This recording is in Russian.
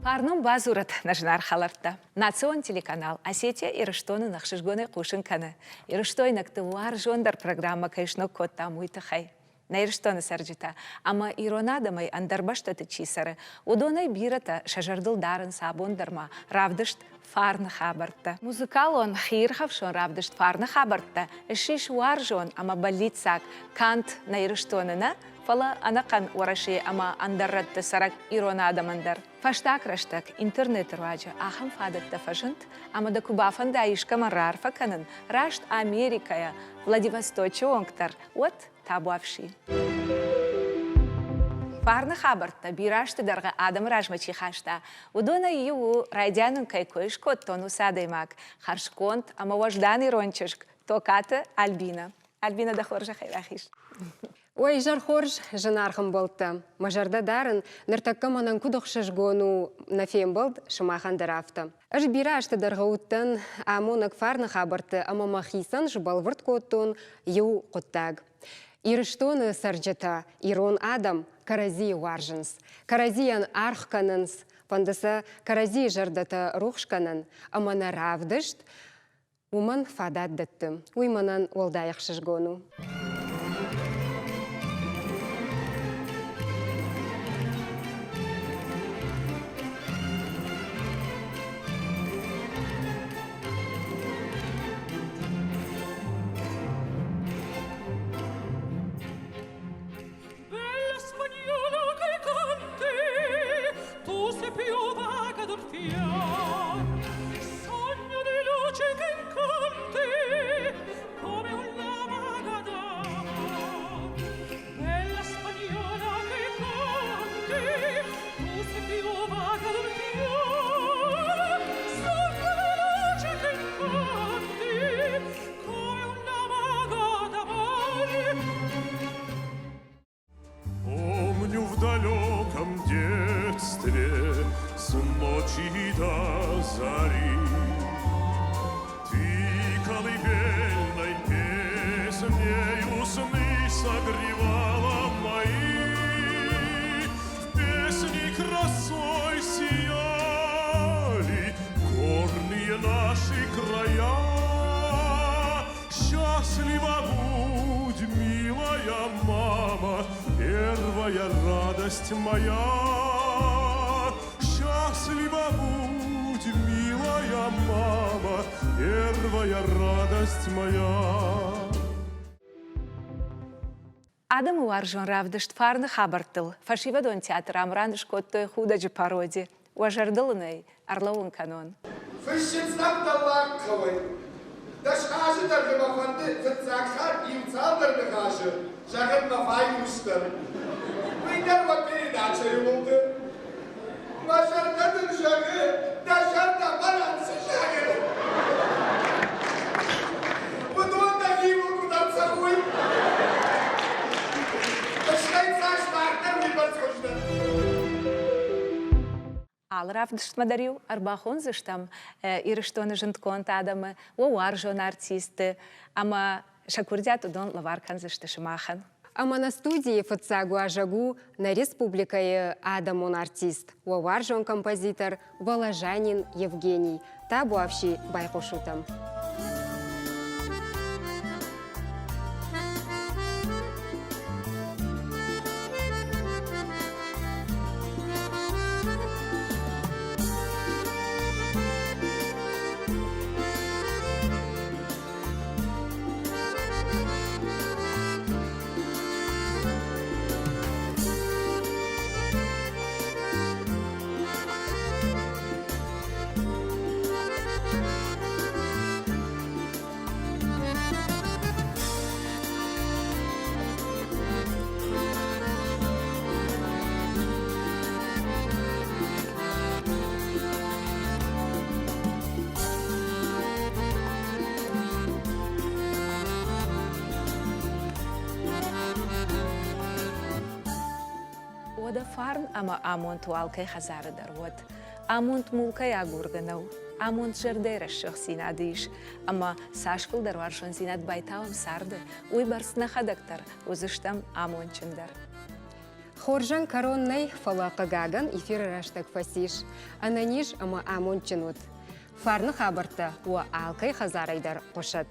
Парном базурат нажнар халарта. Национ телеканал Осетия и Рыштоны нахшишгоны кушинканы. И Рыштойнак туар жондар программа кайшно котта муйтахай. На Рыштоны сарджита. Ама иронадамай андарбаштаты чисары. Удонай бирата шажардылдарын сабондарма. Равдышт фарны хабарта. Музыкал он хирхавшон равдышт фарны хабарта. Шиш варжон ама балицак. Кант на Рыштонына. Фала анакан ураши ама андарратты сарак иронадамандар. Фаштак раштак интернет рваджа ахам фадатта фажынт, ама да кубафан да ишка марар факанын. Рашт Америкая, Владивосточе оңктар, от табуавши. Фарны хабарта бирашты дарға адам ражмачи хашта. Удона иу райдянын кайкойшко тону садаймак. Харшконт ама важдан ирончышк, токаты Альбина. Альбина да хоржа хайрахиш. Ой, жар хорж жанархым болты. Мажарда дарын, ныртакка манан кудықшыш гону нафем болд шымахан дарафты. Ыш бира ашты дарғауттын, амонак фарны хабарты, ама махисан жбалвырт коттун ю коттаг. Ирыштоны сарджата, ирон адам, карази варжынс. Каразиян архканынс, пандаса карази жардата рухшканын, амана равдышт, уман фадат датты. Уйманан олдаяқшыш гону. Согревала мои, в песни красой сияли горные наши края. Счастлива будь, милая мама, первая радость моя. Счастлива будь, милая мама, первая радость моя. Адам уаржон равдышт фарны хабартыл. Фашивадон театр амрандыш коттой худаджи пароди. Уажардылыной арлауын канон. Фышчинстан таллаққывай. Дашқажы таргымақанды фытсақшар имцалдарды қашы. Жағын мафай мұштыр. Выйдар ва передача болды. Мажардадың жағы, дашарда балансы жағы. Бұдуында кейбіл құдан сағуй. Ал равдышт мадарю арбахон зыштам ирыштоны жынтконт адамы, уаржон артисты, ама шакурдят удон лаваркан зышты шымахан. Ама на студии фыцагу ажагу на республикае адамон артист, уаржон композитор Воложанин Евгений, табуавши байқошутам. Ода фарн ама амонт уалкай хазары дарвот. Амонт мулкай агурганау. Амонт жердейра шахсина диш. Ама сашкул дарваршон зинат байтавам сарды. Уй барсна хадактар. Узыштам амончындар. Хоржан коронный фалақы гаган эфир раштак фасиш. Ананиш ама амон чинут. Фарны хабарта уа алкай хазарайдар қошат.